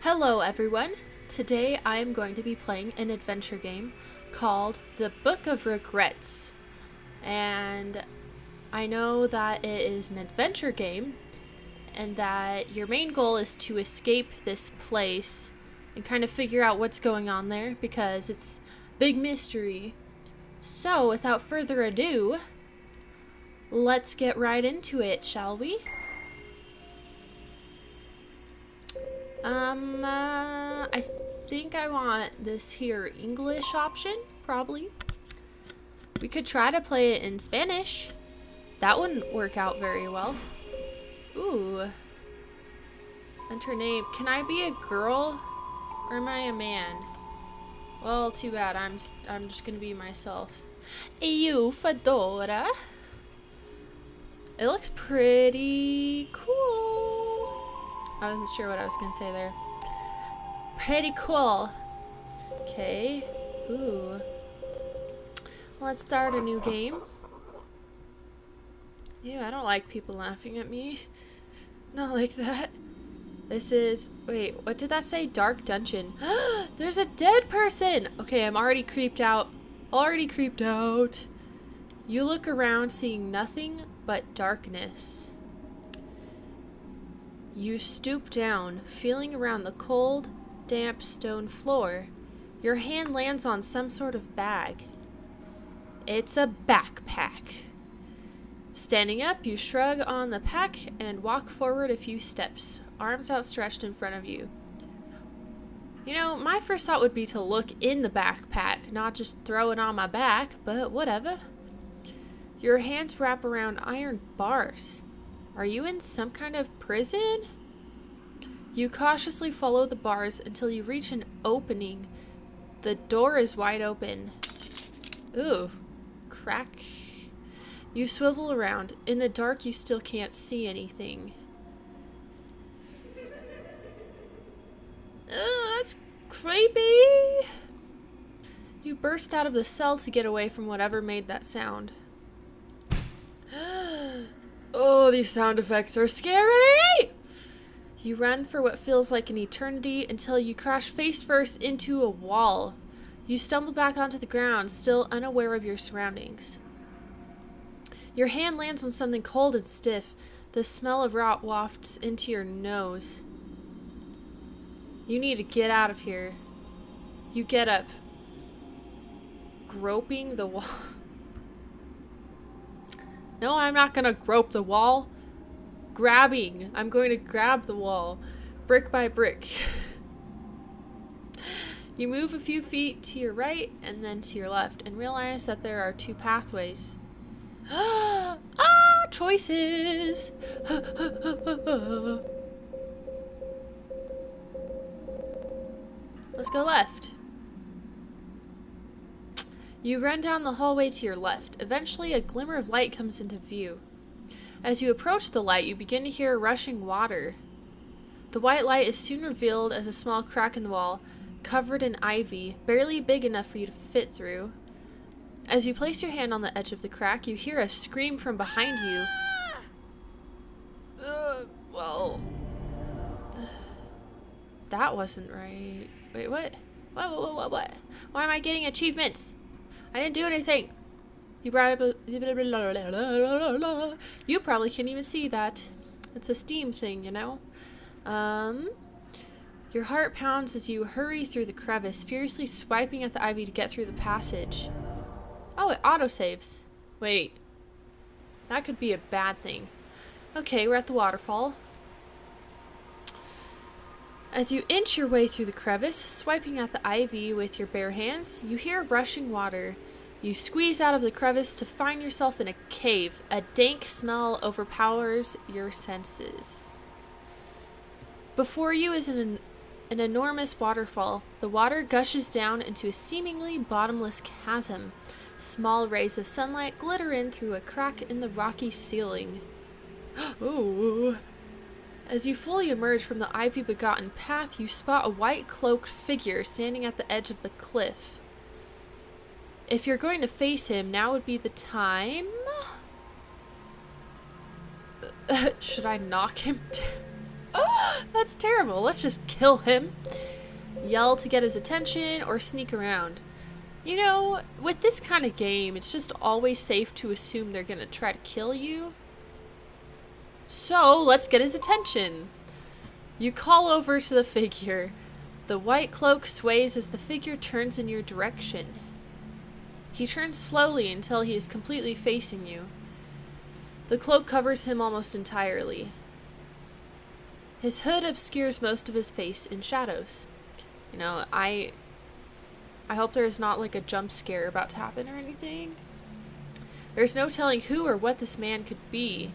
Hello everyone! Today I am going to be playing an adventure game called The Book of Regrets. And I know that it is an adventure game and that your main goal is to escape this place and kind of figure out what's going on there because it's a big mystery. So without further ado, let's get right into it, shall we? I think I want this here English option, probably. We could try to play it in Spanish. That wouldn't work out very well. Ooh. Enter name. Can I be a girl or am I a man? Well, too bad. I'm just gonna be myself. EuphadoraTV. It looks pretty cool. I wasn't sure what I was gonna say there. Pretty cool. Okay. Ooh. Let's start a new game. Ew, I don't like people laughing at me. Not like that. This is... Wait, what did that say? Dark dungeon. There's a dead person! Okay, I'm already creeped out. Already creeped out. You look around seeing nothing but darkness. You stoop down, feeling around the cold, damp stone floor. Your hand lands on some sort of bag. It's a backpack. Standing up, you shrug on the pack and walk forward a few steps, arms outstretched in front of you. You know, my first thought would be to look in the backpack, not just throw it on my back, but whatever. Your hands wrap around iron bars. Are you in some kind of prison? You cautiously follow the bars until you reach an opening. The door is wide open. Ooh, crack. You swivel around. In the dark, you still can't see anything. Ugh, that's creepy. You burst out of the cell to get away from whatever made that sound. Oh, these sound effects are scary! You run for what feels like an eternity until you crash face first into a wall. You stumble back onto the ground, still unaware of your surroundings. Your hand lands on something cold and stiff. The smell of rot wafts into your nose. You need to get out of here. You get up, groping the wall. No, I'm not gonna grope the wall. Grabbing. I'm going to grab the wall. Brick by brick. You move a few feet to your right and then to your left and realize that there are two pathways. Choices. Let's go left. You run down the hallway to your left. Eventually, a glimmer of light comes into view. As you approach the light, you begin to hear rushing water. The white light is soon revealed as a small crack in the wall, covered in ivy, barely big enough for you to fit through. As you place your hand on the edge of the crack, you hear a scream from behind you. Well... That wasn't right. Wait, what? What? Why am I getting achievements? I didn't do anything. You probably can't even see that. It's a Steam thing, you know? Your heart pounds as you hurry through the crevice, furiously swiping at the ivy to get through the passage. Oh, it autosaves. Wait. That could be a bad thing. Okay, we're at the waterfall. As you inch your way through the crevice, swiping at the ivy with your bare hands, you hear rushing water. You squeeze out of the crevice to find yourself in a cave. A dank smell overpowers your senses. Before you is an enormous waterfall. The water gushes down into a seemingly bottomless chasm. Small rays of sunlight glitter in through a crack in the rocky ceiling. Ooh. As you fully emerge from the ivy-begotten path, you spot a white-cloaked figure standing at the edge of the cliff. If you're going to face him, now would be the time. Should I knock him down? That's terrible. Let's just kill him. Yell to get his attention or sneak around. You know, with this kind of game, it's just always safe to assume they're gonna try to kill you. So, let's get his attention. You call over to the figure. The white cloak sways as the figure turns in your direction. He turns slowly until he is completely facing you. The cloak covers him almost entirely. His hood obscures most of his face in shadows. You know, I hope there's not like a jump scare about to happen or anything. There's no telling who or what this man could be.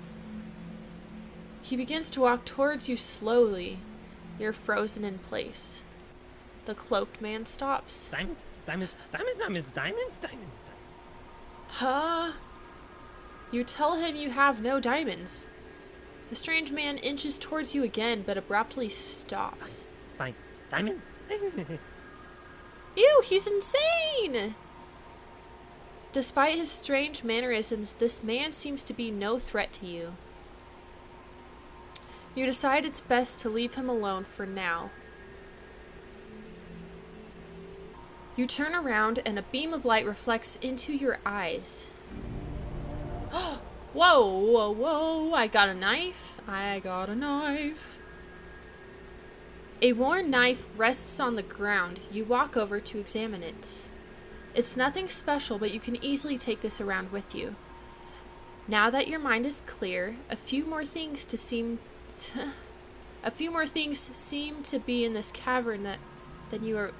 He begins to walk towards you slowly. You're frozen in place. The cloaked man stops. Diamonds, diamonds, diamonds, diamonds, diamonds, diamonds, diamonds. Huh? You tell him you have no diamonds. The strange man inches towards you again, but abruptly stops. Fine. Diamonds? Ew, he's insane! Despite his strange mannerisms, this man seems to be no threat to you. You decide it's best to leave him alone for now. You turn around and a beam of light reflects into your eyes. Whoa, whoa, whoa, I got a knife. I got a knife. A worn knife rests on the ground. You walk over to examine it. It's nothing special, but you can easily take this around with you. Now that your mind is clear, a few more things seem to be in this cavern than you are.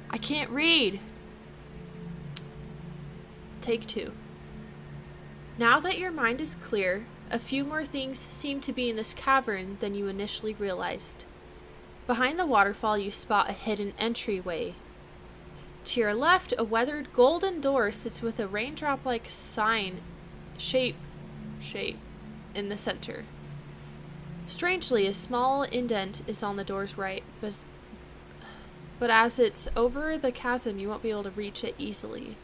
I can't read. Take 2. Now that your mind is clear, a few more things seem to be in this cavern than you initially realized. Behind the waterfall, you spot a hidden entryway. To your left, a weathered golden door sits with a raindrop-like sign shape in the center. Strangely, a small indent is on the door's right, but as it's over the chasm, you won't be able to reach it easily.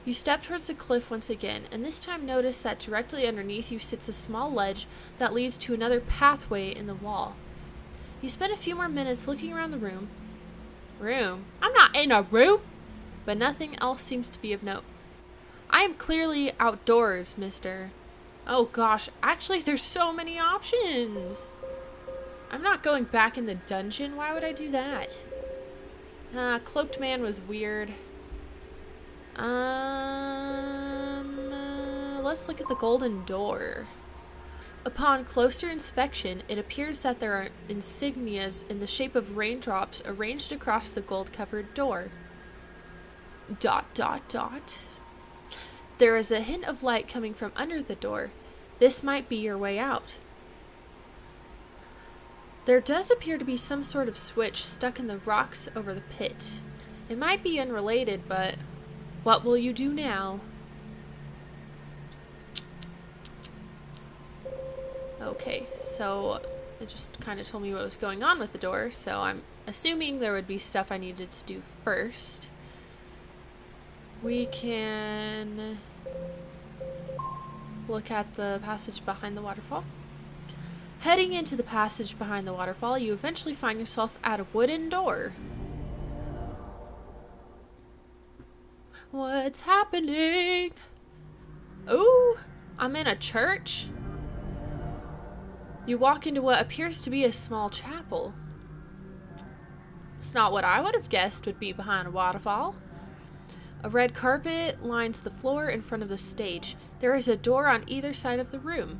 You step towards the cliff once again, and this time notice that directly underneath you sits a small ledge that leads to another pathway in the wall. You spend a few more minutes looking around the room. I'm not in a room! But nothing else seems to be of note. I am clearly outdoors, mister. Oh gosh, actually there's so many options! I'm not going back in the dungeon, why would I do that? Cloaked man was weird. Let's look at the golden door. Upon closer inspection, it appears that there are insignias in the shape of raindrops arranged across the gold-covered door. ... There is a hint of light coming from under the door. This might be your way out. There does appear to be some sort of switch stuck in the rocks over the pit. It might be unrelated, but what will you do now? Okay, so it just kind of told me what was going on with the door, so I'm assuming there would be stuff I needed to do first. We can look at the passage behind the waterfall. Heading into the passage behind the waterfall, you eventually find yourself at a wooden door. What's happening? Ooh, I'm in a church. You walk into what appears to be a small chapel. It's not what I would have guessed would be behind a waterfall. A red carpet lines the floor in front of the stage. There is a door on either side of the room.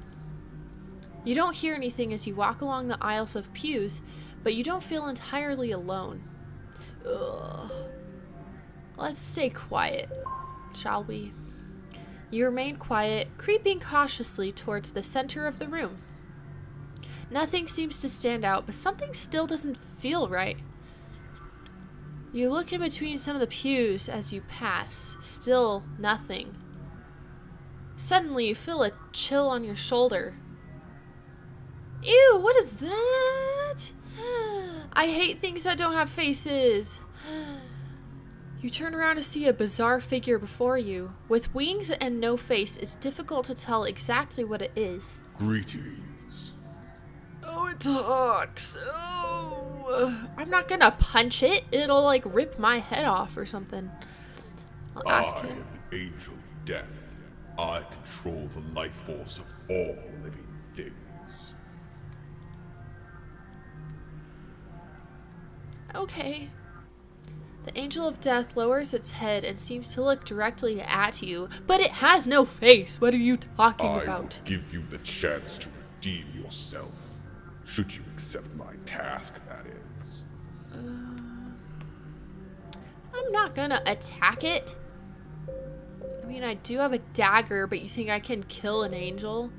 You don't hear anything as you walk along the aisles of pews, but you don't feel entirely alone. Ugh. Let's stay quiet, shall we? You remain quiet, creeping cautiously towards the center of the room. Nothing seems to stand out, but something still doesn't feel right. You look in between some of the pews as you pass. Still nothing. Suddenly, you feel a chill on your shoulder. Ew, what is that? I hate things that don't have faces. You turn around to see a bizarre figure before you. With wings and no face, it's difficult to tell exactly what it is. Greetings. talks. Oh, I'm not gonna punch it. It'll like rip my head off or something. I'll ask I him. am the angel of death. I control the life force of all living things. Okay. The angel of death lowers its head and seems to look directly at you, but it has no face. What are you talking I about? will give you the chance to redeem yourself. Should you accept my task, that is. I'm not gonna attack it. I mean, I do have a dagger, but you think I can kill an angel?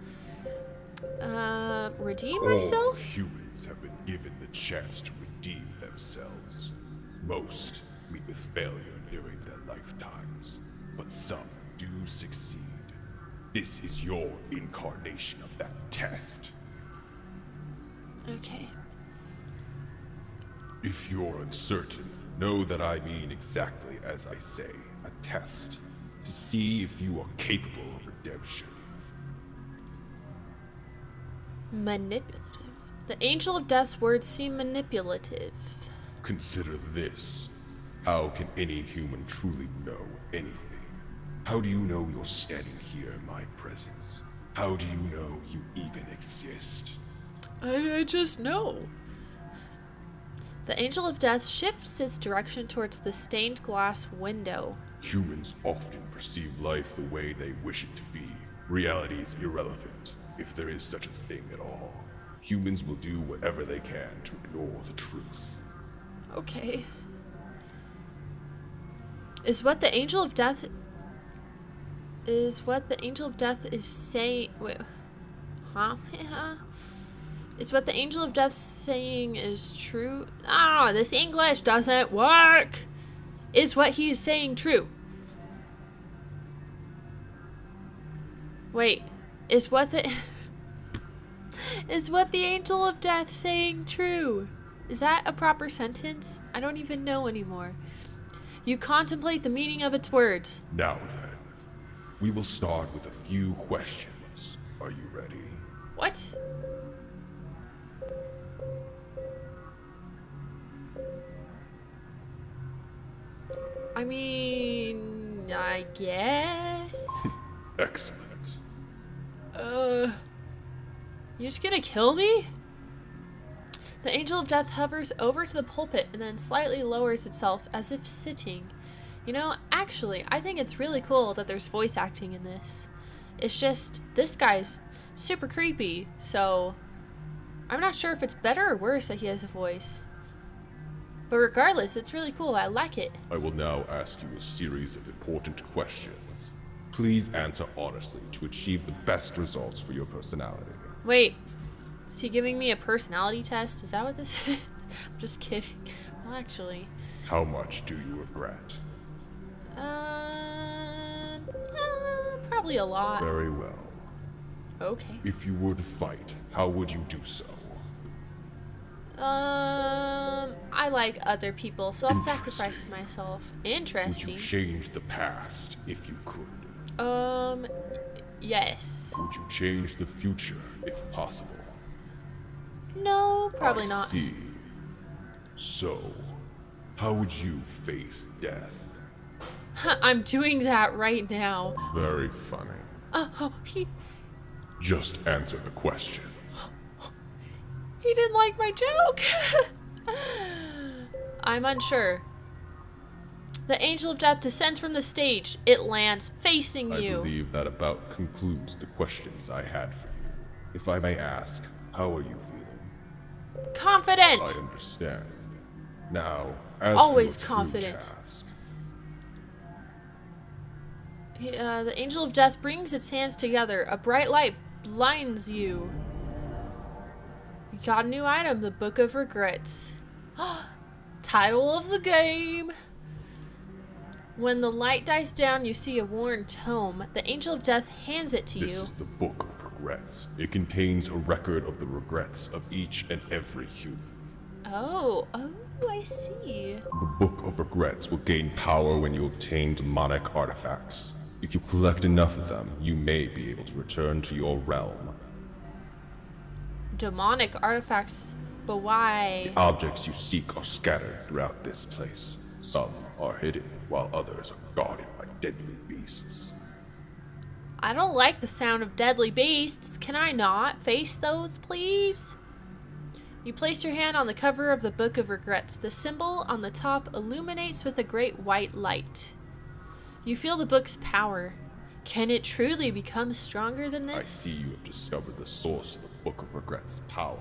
Redeem All myself? humans have been given the chance to redeem themselves. Most meet with failure during their lifetimes, but some do succeed. This is your incarnation of that test. Okay. If you're uncertain, know that I mean exactly as I say, a test, to see if you are capable of redemption. Manipulative. The angel of death's words seem manipulative. Consider this. How can any human truly know anything? How do you know you're standing here in my presence? How do you know you even exist? I just know. The angel of death shifts its direction towards the stained glass window. Humans often perceive life the way they wish it to be. Reality is irrelevant, if there is such a thing at all. Humans will do whatever they can to ignore the truth. Okay. Is what the angel of death is saying? Wait, huh? Is what the angel of death saying is true? Ah, this English doesn't work. Is what he is saying true? Wait, is what the angel of death saying true? Is that a proper sentence? I don't even know anymore. You contemplate the meaning of its words. Now then, we will start with a few questions. Are you ready? What? I mean, I guess. Excellent. You're just gonna kill me? The angel of death hovers over to the pulpit and then slightly lowers itself as if sitting. You know, actually, I think it's really cool that there's voice acting in this. It's just, this guy's super creepy, so I'm not sure if it's better or worse that he has a voice. But regardless, it's really cool. I like it. I will now ask you a series of important questions. Please answer honestly to achieve the best results for your personality. Wait, is he giving me a personality test? Is that what this is? I'm just kidding. Well, actually. How much do you regret? Probably a lot. Very well. Okay. If you were to fight, how would you do so? I like other people, so I'll Interesting. sacrifice myself. Would Interesting. you change the past if you could? Yes. Would you change the future if possible? No, probably I not. see. So, how would you face death? I'm doing that right now. Very funny. He Just answer the question. didn't like my joke. I'm unsure. The angel of death descends from the stage. It lands facing I you. believe that about concludes the questions I had for you. If I may ask, how are you feeling? Confident. I understand. Now, as Always for your true confident. task, The angel of death brings its hands together. A bright light blinds you. You got a new item, the Book of Regrets. Title of the game. When the light dies down, you see a worn tome. The angel of death hands it to this you. is the Book of Regrets. It contains a record of the regrets of each and every human. Oh, I see. The Book of Regrets will gain power when you obtain demonic artifacts. If you collect enough of them, you may be able to return to your realm. demonic artifacts, but why? The objects you seek are scattered throughout this place. Some are hidden, while others are guarded by deadly beasts. I don't like the sound of deadly beasts. Can I not face those, please? You place your hand on the cover of the Book of Regrets. The symbol on the top illuminates with a great white light. You feel the book's power. Can it truly become stronger than this? I see you have discovered the source of the Book of Regrets' power.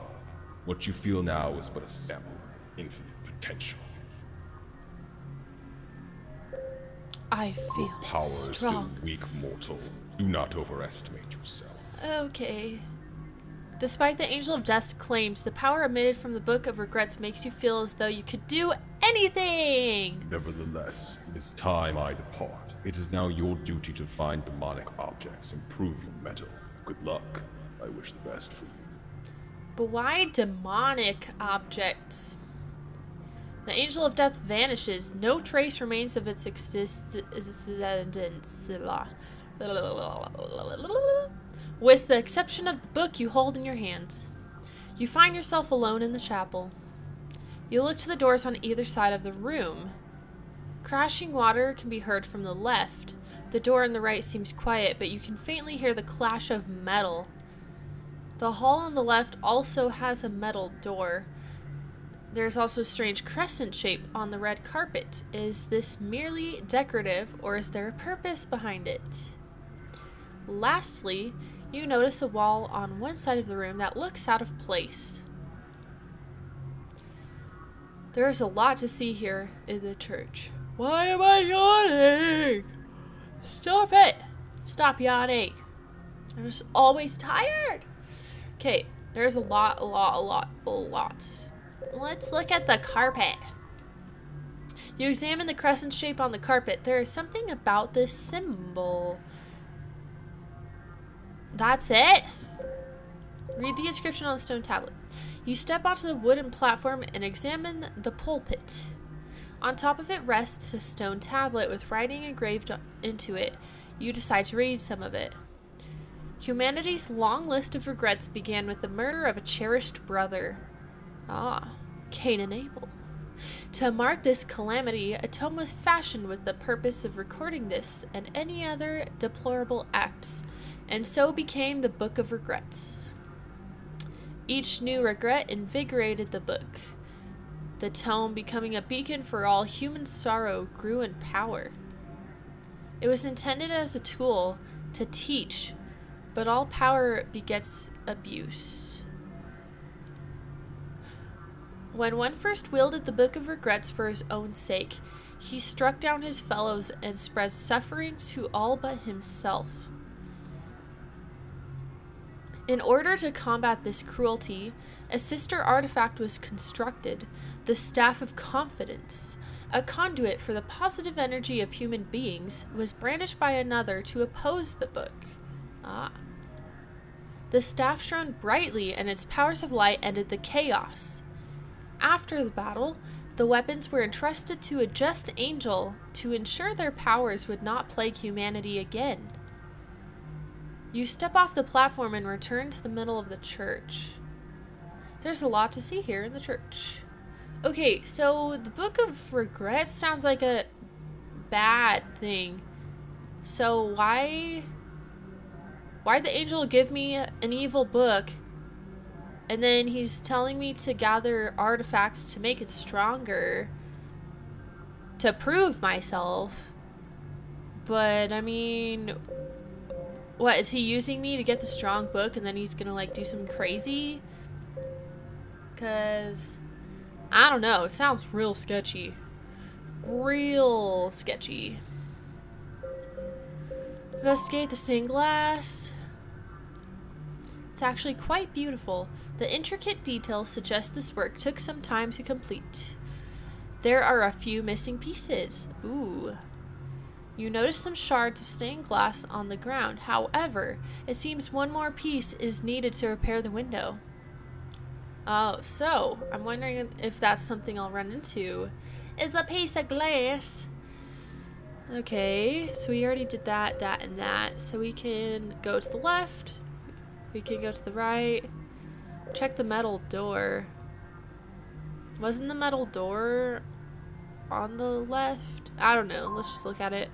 What you feel now is but a sample of its infinite potential. I feel Power strong. is still weak, mortal. Do not overestimate yourself. Okay. Despite the Angel of Death's claims, the power emitted from the Book of Regrets makes you feel as though you could do anything! Nevertheless, it is time I depart. It is now your duty to find demonic objects and prove your mettle. Good luck. I wish the best for you. But why demonic objects? The Angel of Death vanishes. No trace remains of its existence. With the exception of the book you hold in your hands. You find yourself alone in the chapel. You look to the doors on either side of the room. Crashing water can be heard from the left. The door on the right seems quiet, but you can faintly hear the clash of metal. The hall on the left also has a metal door. There's also a strange crescent shape on the red carpet. Is this merely decorative, or is there a purpose behind it? Lastly, you notice a wall on one side of the room that looks out of place. There is a lot to see here in the church. Why am I yawning? Stop it! Stop yawning. I'm just always tired. Okay, there's a lot. Let's look at the carpet. You examine the crescent shape on the carpet. There is something about this symbol. That's it? Read the inscription on the stone tablet. You step onto the wooden platform and examine the pulpit. On top of it rests a stone tablet with writing engraved into it. You decide to read some of it. Humanity's long list of regrets began with the murder of a cherished brother. Cain and Abel. To mark this calamity, a tome was fashioned with the purpose of recording this and any other deplorable acts, and so became the Book of Regrets. Each new regret invigorated the book. The tome, becoming a beacon for all human sorrow, grew in power. It was intended as a tool to teach, but all power begets abuse. When one first wielded the Book of Regrets for his own sake, he struck down his fellows and spread suffering to all but himself. In order to combat this cruelty, a sister artifact was constructed, the Staff of Confidence. A conduit for the positive energy of human beings was brandished by another to oppose the book. The staff shone brightly, and its powers of light ended the chaos. After the battle, the weapons were entrusted to a just angel to ensure their powers would not plague humanity again. You step off the platform and return to the middle of the church. There's a lot to see here in the church. Okay, so the Book of Regrets sounds like a bad thing. So why'd the angel give me an evil book, and then he's telling me to gather artifacts to make it stronger, to prove myself? But, I mean, what, is he using me to get the strong book, and then he's gonna, like, do something crazy? Because, I don't know, it sounds real sketchy. Real sketchy. Investigate the stained glass. It's actually quite beautiful. The intricate details suggest this work took some time to complete. There are a few missing pieces. Ooh. You notice some shards of stained glass on the ground. However, it seems one more piece is needed to repair the window. Oh, so I'm wondering if that's something I'll run into. It's a piece of glass. Okay, so we already did that, and that. So we can go to the left. We can go to the right. Check the metal door. Wasn't the metal door on the left? I don't know. Let's just look at it.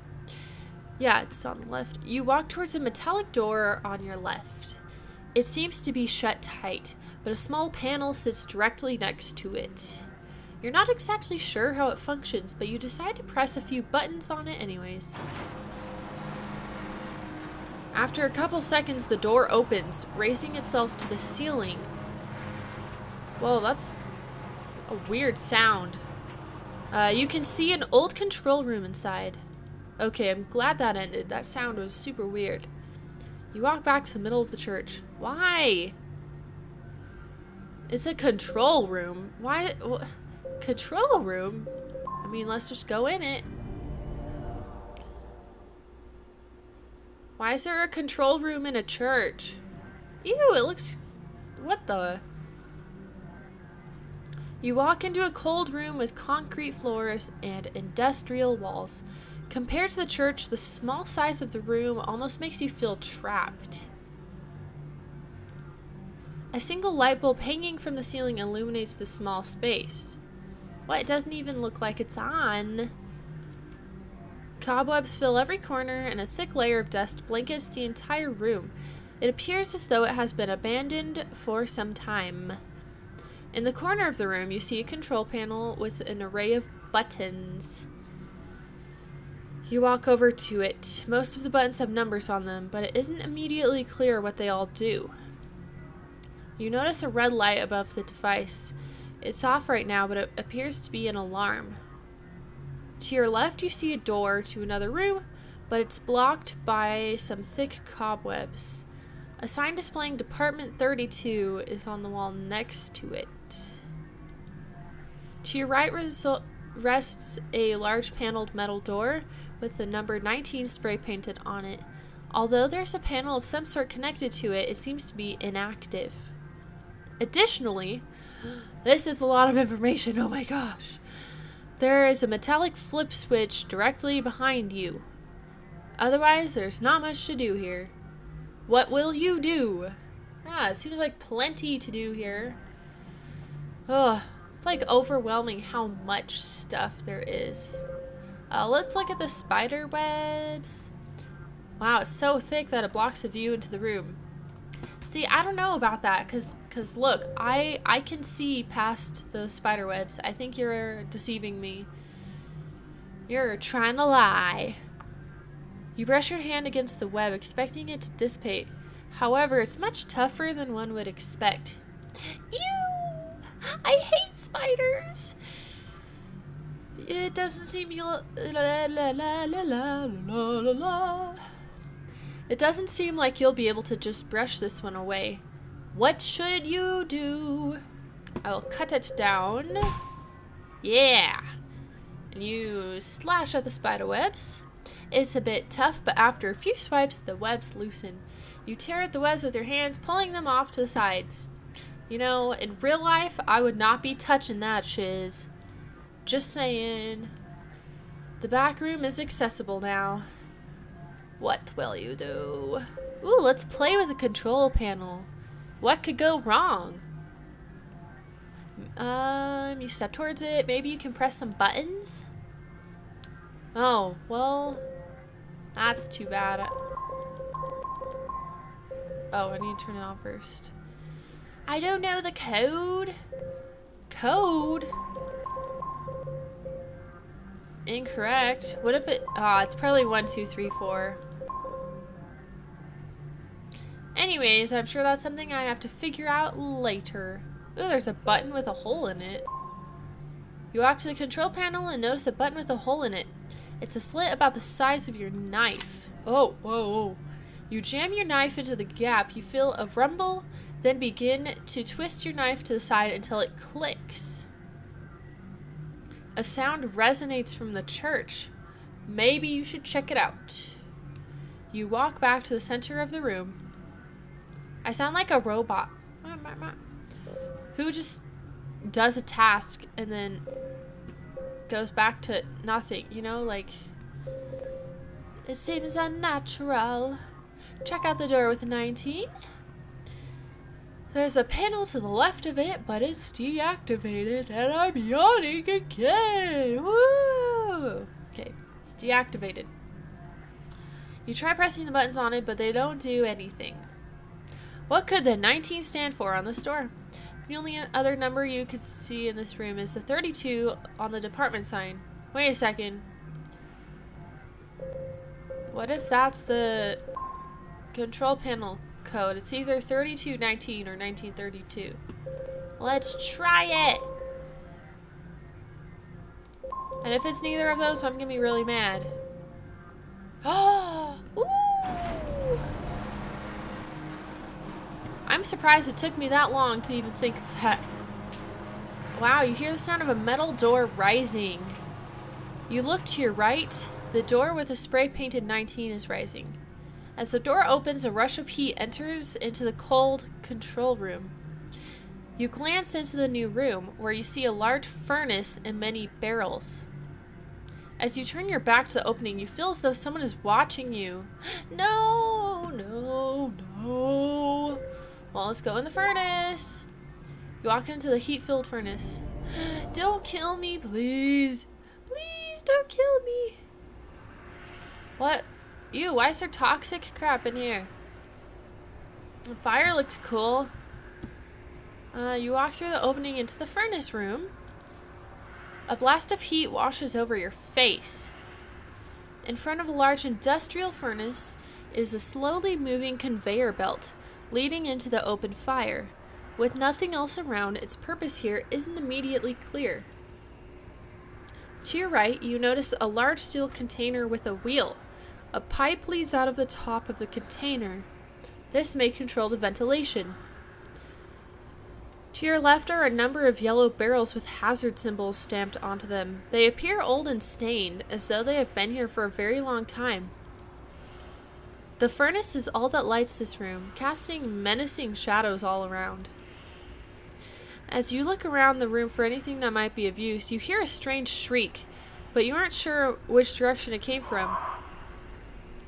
Yeah, it's on the left. You walk towards a metallic door on your left. It seems to be shut tight, but a small panel sits directly next to it. You're not exactly sure how it functions, but you decide to press a few buttons on it anyways. After a couple seconds, the door opens, raising itself to the ceiling. Whoa, that's a weird sound. You can see an old control room inside. Okay, I'm glad that ended. That sound was super weird. You walk back to the middle of the church. Why? It's a control room. Why? Control room? I mean, let's just go in it. Why is there a control room in a church? Ew, it looks... What the... You walk into a cold room with concrete floors and industrial walls. Compared to the church, the small size of the room almost makes you feel trapped. A single light bulb hanging from the ceiling illuminates the small space. What? It doesn't even look like it's on. Cobwebs fill every corner and a thick layer of dust blankets the entire room. It appears as though it has been abandoned for some time. In the corner of the room, you see a control panel with an array of buttons. You walk over to it. Most of the buttons have numbers on them, but it isn't immediately clear what they all do. You notice a red light above the device. It's off right now, but it appears to be an alarm. To your left, you see a door to another room, but it's blocked by some thick cobwebs. A sign displaying Department 32 is on the wall next to it. To your right rests a large paneled metal door with the number 19 spray painted on it. Although there's a panel of some sort connected to it, it seems to be inactive. Additionally, this is a lot of information, oh my gosh. There is a metallic flip switch directly behind you. Otherwise, there's not much to do here. What will you do? It seems like plenty to do here. Ugh, it's like overwhelming how much stuff there is. Let's look at the spider webs. Wow, it's so thick that it blocks the view into the room. See, I don't know about that, cause look, I can see past those spider webs. I think you're deceiving me. You're trying to lie. You brush your hand against the web, expecting it to dissipate. However, it's much tougher than one would expect. Ew! I hate spiders! It doesn't seem It doesn't seem like you'll be able to just brush this one away. What should you do? I'll cut it down. Yeah! And you slash at the spider webs. It's a bit tough, but after a few swipes, the webs loosen. You tear at the webs with your hands, pulling them off to the sides. You know, in real life, I would not be touching that shiz. Just saying. The back room is accessible now. What will you do? Ooh, let's play with the control panel. What could go wrong? You step towards it. Maybe you can press some buttons? Oh, well, that's too bad. Oh, I need to turn it on first. I don't know the code. Code? Incorrect. What if it... it's probably 1, 2, 3, 4. Anyways, I'm sure that's something I have to figure out later. Ooh, there's a button with a hole in it. You walk to the control panel and notice a button with a hole in it. It's a slit about the size of your knife. Oh, whoa, whoa. You jam your knife into the gap. You feel a rumble, then begin to twist your knife to the side until it clicks. A sound resonates from the church. Maybe you should check it out. You walk back to the center of the room. I sound like a robot. Who just does a task and then goes back to nothing, you know, like, it seems unnatural. Check out the door with a 19. There's a panel to the left of it, but it's deactivated, and I'm yawning again. Woo! Okay, it's deactivated. You try pressing the buttons on it, but they don't do anything. What could the 19 stand for on this door? The only other number you could see in this room is the 32 on the department sign. Wait a second. What if that's the control panel code? It's either 3219 or 1932. Let's try it! And if it's neither of those, I'm gonna be really mad. Oh! Ooh! I'm surprised it took me that long to even think of that. Wow, you hear the sound of a metal door rising. You look to your right. The door with a spray-painted 19 is rising. As the door opens, a rush of heat enters into the cold control room. You glance into the new room, where you see a large furnace and many barrels. As you turn your back to the opening, you feel as though someone is watching you. No, no, no. Well, let's go in the furnace. You walk into the heat-filled furnace. Don't kill me, please. Please don't kill me. What? Ew, why is there toxic crap in here? The fire looks cool. You walk through the opening into the furnace room. A blast of heat washes over your face. In front of a large industrial furnace is a slowly moving conveyor belt leading into the open fire. With nothing else around, its purpose here isn't immediately clear. To your right, you notice a large steel container with a wheel. A pipe leads out of the top of the container. This may control the ventilation. To your left are a number of yellow barrels with hazard symbols stamped onto them. They appear old and stained, as though they have been here for a very long time. The furnace is all that lights this room, casting menacing shadows all around. As you look around the room for anything that might be of use, you hear a strange shriek, but you aren't sure which direction it came from.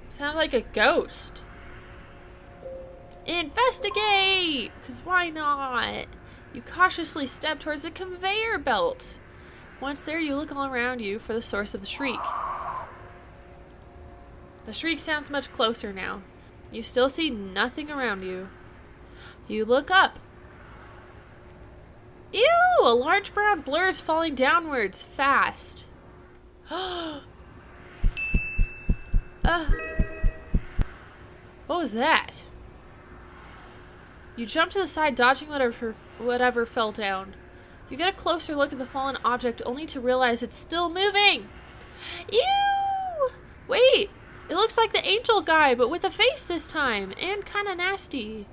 Sounded like a ghost. Investigate! Because why not? You cautiously step towards the conveyor belt. Once there, you look all around you for the source of the shriek. The shriek sounds much closer now. You still see nothing around you. You look up. Ew! A large brown blur is falling downwards, fast. What was that? You jump to the side, dodging whatever fell down. You get a closer look at the fallen object, only to realize it's still moving. Ew! Wait! It looks like the angel guy, but with a face this time, and kinda nasty.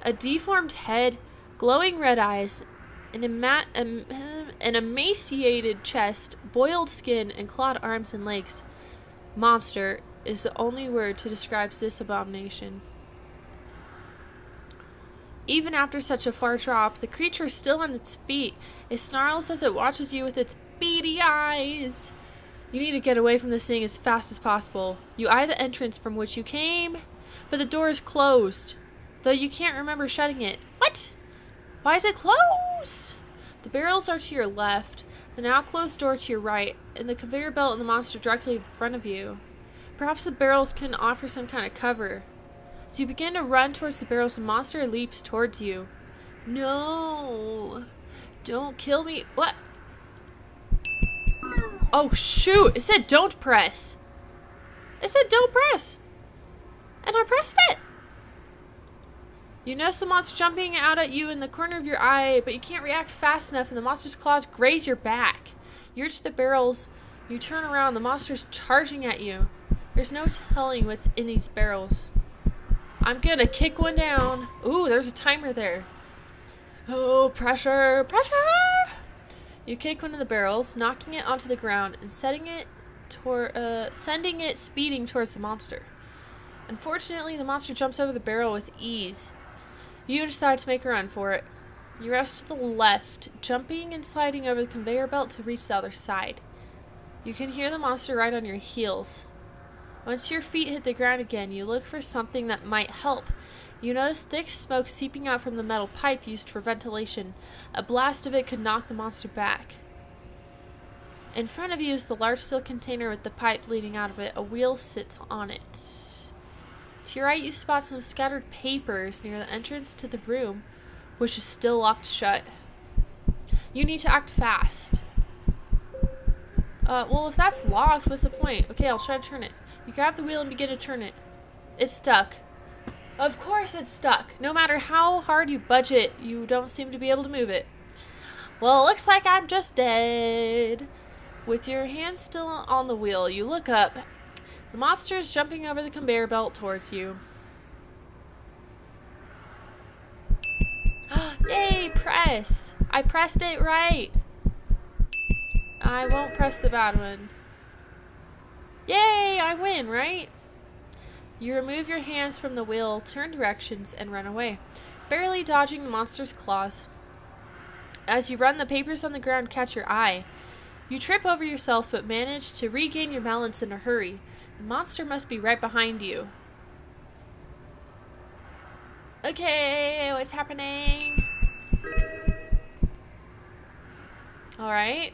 A deformed head, glowing red eyes, an emaciated chest, boiled skin, and clawed arms and legs. Monster is the only word to describe this abomination. Even after such a far drop, the creature is still on its feet. It snarls as it watches you with its beady eyes. You need to get away from this thing as fast as possible. You eye the entrance from which you came, but the door is closed, though you can't remember shutting it. What? Why is it closed? The barrels are to your left, the now closed door to your right, and the conveyor belt and the monster directly in front of you. Perhaps the barrels can offer some kind of cover. As you begin to run towards the barrels, the monster leaps towards you. No! Don't kill me. What? Oh, shoot! It said don't press! It said don't press! And I pressed it! You notice the monster jumping out at you in the corner of your eye, but you can't react fast enough, and the monster's claws graze your back. You reach the barrels. You turn around. The monster's charging at you. There's no telling what's in these barrels. I'm gonna kick one down. Ooh, there's a timer there. Oh, pressure, pressure! You kick one of the barrels, knocking it onto the ground and sending it speeding towards the monster. Unfortunately, the monster jumps over the barrel with ease. You decide to make a run for it. You rush to the left, jumping and sliding over the conveyor belt to reach the other side. You can hear the monster right on your heels. Once your feet hit the ground again, you look for something that might help. You notice thick smoke seeping out from the metal pipe used for ventilation. A blast of it could knock the monster back. In front of you is the large steel container with the pipe leading out of it. A wheel sits on it. To your right, you spot some scattered papers near the entrance to the room, which is still locked shut. You need to act fast. Well, if that's locked, what's the point? Okay, I'll try to turn it. You grab the wheel and begin to turn it. It's stuck. Of course it's stuck. No matter how hard you budge it, you don't seem to be able to move it. Well, it looks like I'm just dead. With your hands still on the wheel, you look up. The monster is jumping over the conveyor belt towards you. Yay, press! I pressed it right. I won't press the bad one. Yay, I win, right? You remove your hands from the wheel, turn directions, and run away, barely dodging the monster's claws. As you run, the papers on the ground catch your eye. You trip over yourself, but manage to regain your balance in a hurry. The monster must be right behind you. Okay, what's happening? Alright.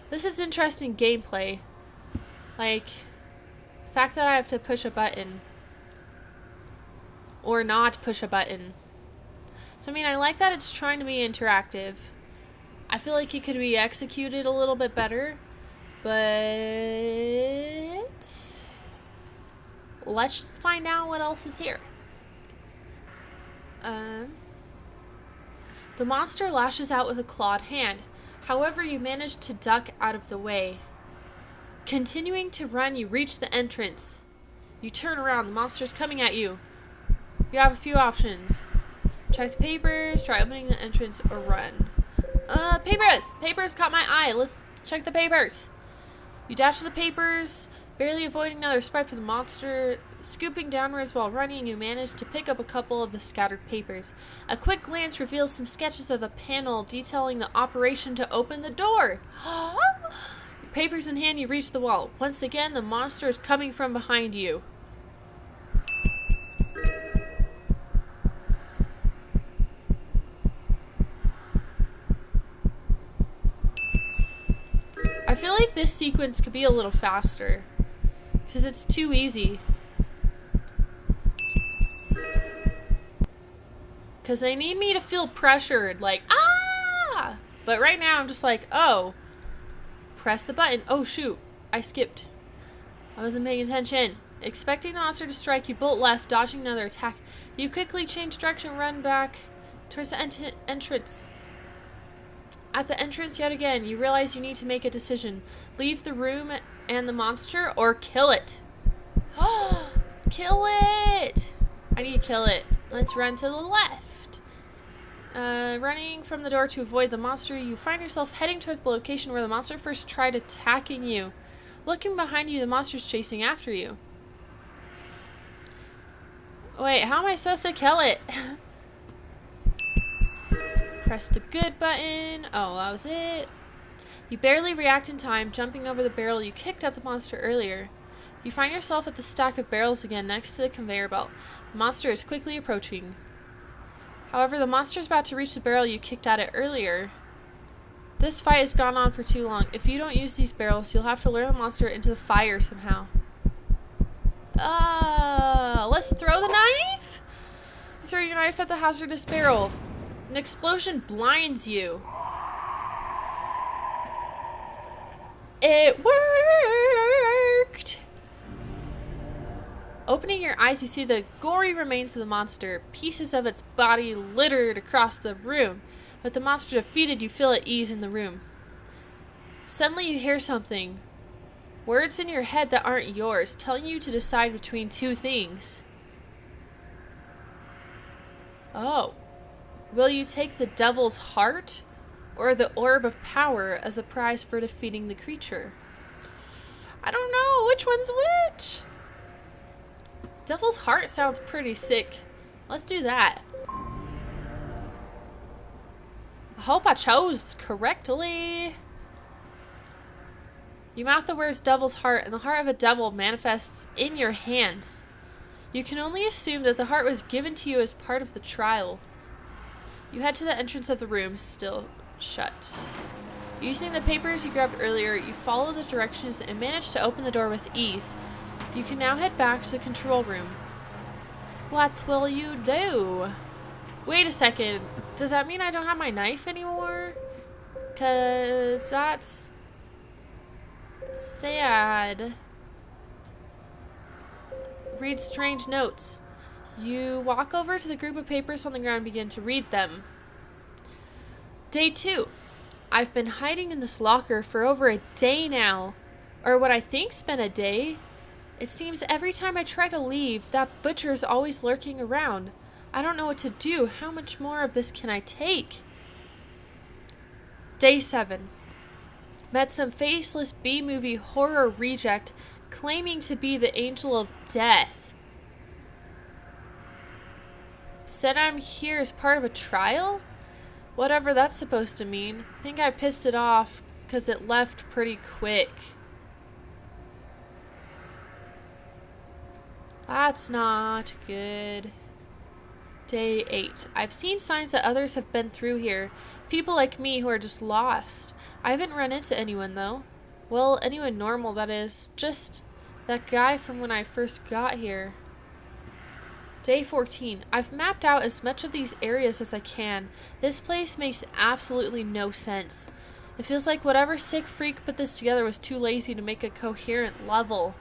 This is interesting gameplay. Like, the fact that I have to push a button. Or not push a button. So, I mean, I like that it's trying to be interactive. I feel like it could be executed a little bit better. But let's find out what else is here. The monster lashes out with a clawed hand. However, you manage to duck out of the way. Continuing to run, you reach the entrance. You turn around. The monster's coming at you. You have a few options. Check the papers, try opening the entrance, or run. Papers! Papers caught my eye. Let's check the papers. You dash to the papers, barely avoiding another swipe of the monster. Scooping downwards while running, you manage to pick up a couple of the scattered papers. A quick glance reveals some sketches of a panel detailing the operation to open the door. Papers in hand, you reach the wall. Once again, the monster is coming from behind you. I feel like this sequence could be a little faster, because it's too easy. Because they need me to feel pressured, like, ah! But right now I'm just like, oh, press the button. Oh shoot, I skipped. I wasn't paying attention. Expecting the monster to strike, you bolt left, dodging another attack. You quickly change direction, run back towards the entrance. At the entrance yet again, you realize you need to make a decision. Leave the room and the monster, or kill it. Kill it! I need to kill it. Let's run to the left. Running from the door to avoid the monster, you find yourself heading towards the location where the monster first tried attacking you. Looking behind you, the monster's chasing after you. Wait, how am I supposed to kill it? Press the good button. Oh, that was it. You barely react in time, jumping over the barrel you kicked at the monster earlier. You find yourself at the stack of barrels again next to the conveyor belt. The monster is quickly approaching. However, the monster is about to reach the barrel you kicked at it earlier. This fight has gone on for too long. If you don't use these barrels, you'll have to lure the monster into the fire somehow. Let's throw the knife? Throw your knife at the hazardous barrel. An explosion blinds you. It worked! Opening your eyes, you see the gory remains of the monster. Pieces of its body littered across the room. With the monster defeated, you feel at ease in the room. Suddenly you hear something. Words in your head that aren't yours, telling you to decide between two things. Oh. Will you take the devil's heart or the orb of power as a prize for defeating the creature? I don't know. Which one's which? Devil's heart sounds pretty sick. Let's do that. I hope I chose correctly. You mouth the words devil's heart, and the heart of a devil manifests in your hands. You can only assume that the heart was given to you as part of the trial. You head to the entrance of the room, still shut. Using the papers you grabbed earlier, you follow the directions and manage to open the door with ease. You can now head back to the control room. What will you do? Wait a second. Does that mean I don't have my knife anymore? 'Cause that's sad. Read strange notes. You walk over to the group of papers on the ground and begin to read them. Day 2. I've been hiding in this locker for over a day now. Or what I think's been a day. It seems every time I try to leave, that butcher's always lurking around. I don't know what to do. How much more of this can I take? Day 7. Met some faceless B-movie horror reject claiming to be the angel of death. Said I'm here as part of a trial? Whatever that's supposed to mean. Think I pissed it off because it left pretty quick. That's not good. Day 8. I've seen signs that others have been through here. People like me who are just lost. I haven't run into anyone though. Well, anyone normal, that is. Just that guy from when I first got here. Day 14. I've mapped out as much of these areas as I can. This place makes absolutely no sense. It feels like whatever sick freak put this together was too lazy to make a coherent level.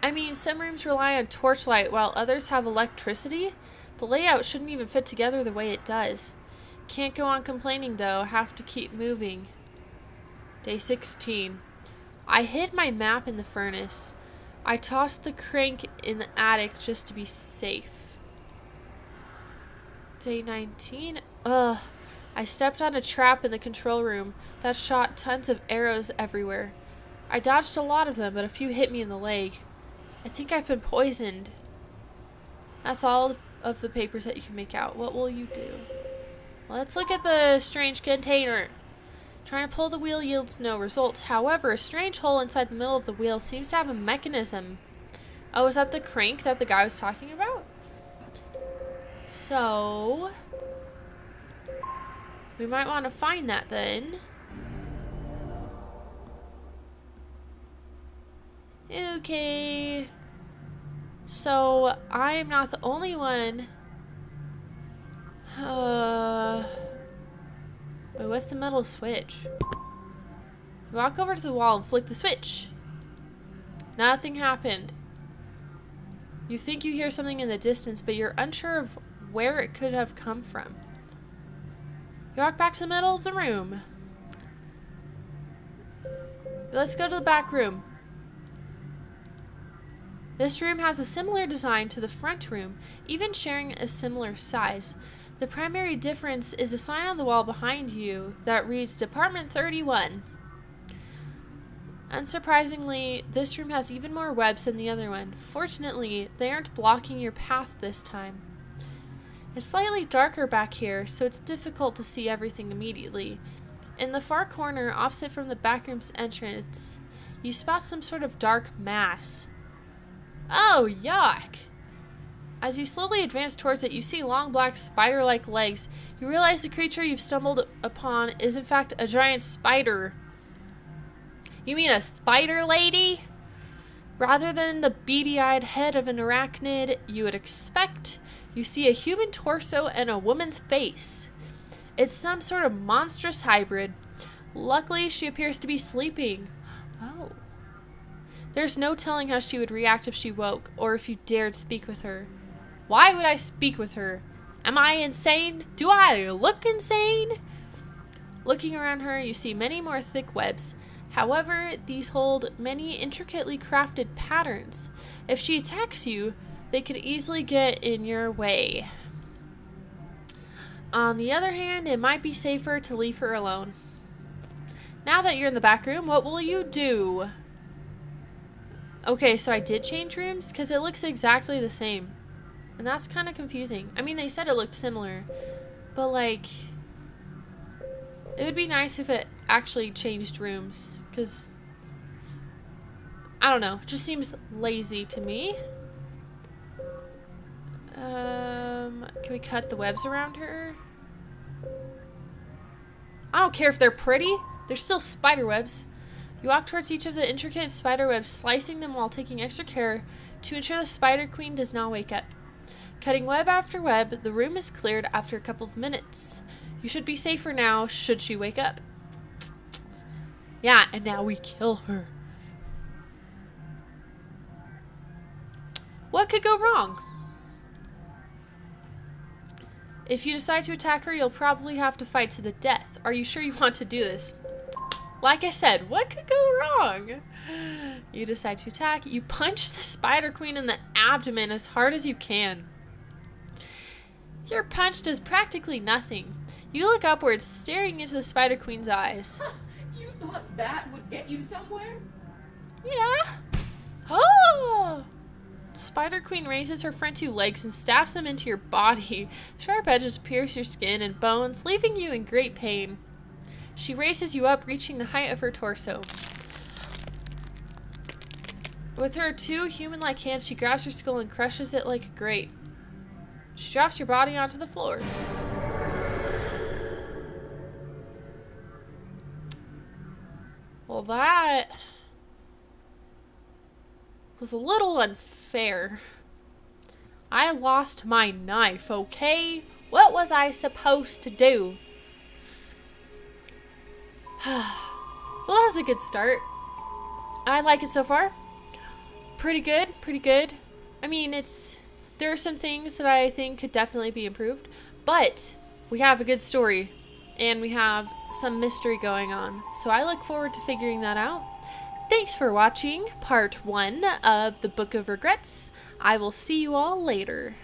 I mean, some rooms rely on torchlight while others have electricity. The layout shouldn't even fit together the way it does. Can't go on complaining though, have to keep moving. Day 16. I hid my map in the furnace. I tossed the crank in the attic just to be safe. Day 19. I stepped on a trap in the control room that shot tons of arrows everywhere. I dodged a lot of them, but a few hit me in the leg. I think I've been poisoned. That's all of the papers that you can make out. What will you do? Let's look at the strange container. Trying to pull the wheel yields no results. However, a strange hole inside the middle of the wheel seems to have a mechanism. Oh, is that the crank that the guy was talking about? So, we might want to find that then. Okay. So, I am not the only one. Wait, what's the metal switch? You walk over to the wall and flick the switch. Nothing happened. You think you hear something in the distance, but you're unsure of where it could have come from. You walk back to the middle of the room. Let's go to the back room. This room has a similar design to the front room, even sharing a similar size. The primary difference is a sign on the wall behind you that reads Department 31. Unsurprisingly, this room has even more webs than the other one. Fortunately, they aren't blocking your path this time. It's slightly darker back here, so it's difficult to see everything immediately. In the far corner, opposite from the back room's entrance, you spot some sort of dark mass. Oh, yuck! As you slowly advance towards it, you see long black spider-like legs. You realize the creature you've stumbled upon is in fact a giant spider. You mean a spider lady? Rather than the beady-eyed head of an arachnid you would expect, you see a human torso and a woman's face. It's some sort of monstrous hybrid. Luckily, she appears to be sleeping. Oh. There's no telling how she would react if she woke, or if you dared speak with her. Why would I speak with her? Am I insane? Do I look insane? Looking around her, you see many more thick webs. However, these hold many intricately crafted patterns. If she attacks you, they could easily get in your way. On the other hand, it might be safer to leave her alone. Now that you're in the back room, what will you do? Okay, so I did change rooms because it looks exactly the same. And that's kind of confusing. I mean, they said it looked similar, but like, it would be nice if it actually changed rooms because, I don't know, it just seems lazy to me. Can we cut the webs around her? I don't care if they're pretty. They're still spider webs. You walk towards each of the intricate spider webs, slicing them while taking extra care to ensure the spider queen does not wake up. Cutting web after web, the room is cleared after a couple of minutes. You should be safe for now, should she wake up. Yeah, and now we kill her. What could go wrong? If you decide to attack her, you'll probably have to fight to the death. Are you sure you want to do this? Like I said, what could go wrong? You decide to attack. You punch the spider queen in the abdomen as hard as you can. Your punch does practically nothing. You look upwards, staring into the spider queen's eyes. You thought that would get you somewhere? Yeah. Oh! Spider Queen raises her front two legs and stabs them into your body. Sharp edges pierce your skin and bones, leaving you in great pain. She raises you up, reaching the height of her torso. With her two human-like hands, she grabs your skull and crushes it like a grape. She drops your body onto the floor. Well, that was a little unfair. I lost my knife, okay? What was I supposed to do? Well, that was a good start. I like it so far. Pretty good, pretty good. I mean, there are some things that I think could definitely be improved, but we have a good story and we have some mystery going on. So I look forward to figuring that out. Thanks for watching part 1 of the Book of Regrets. I will see you all later.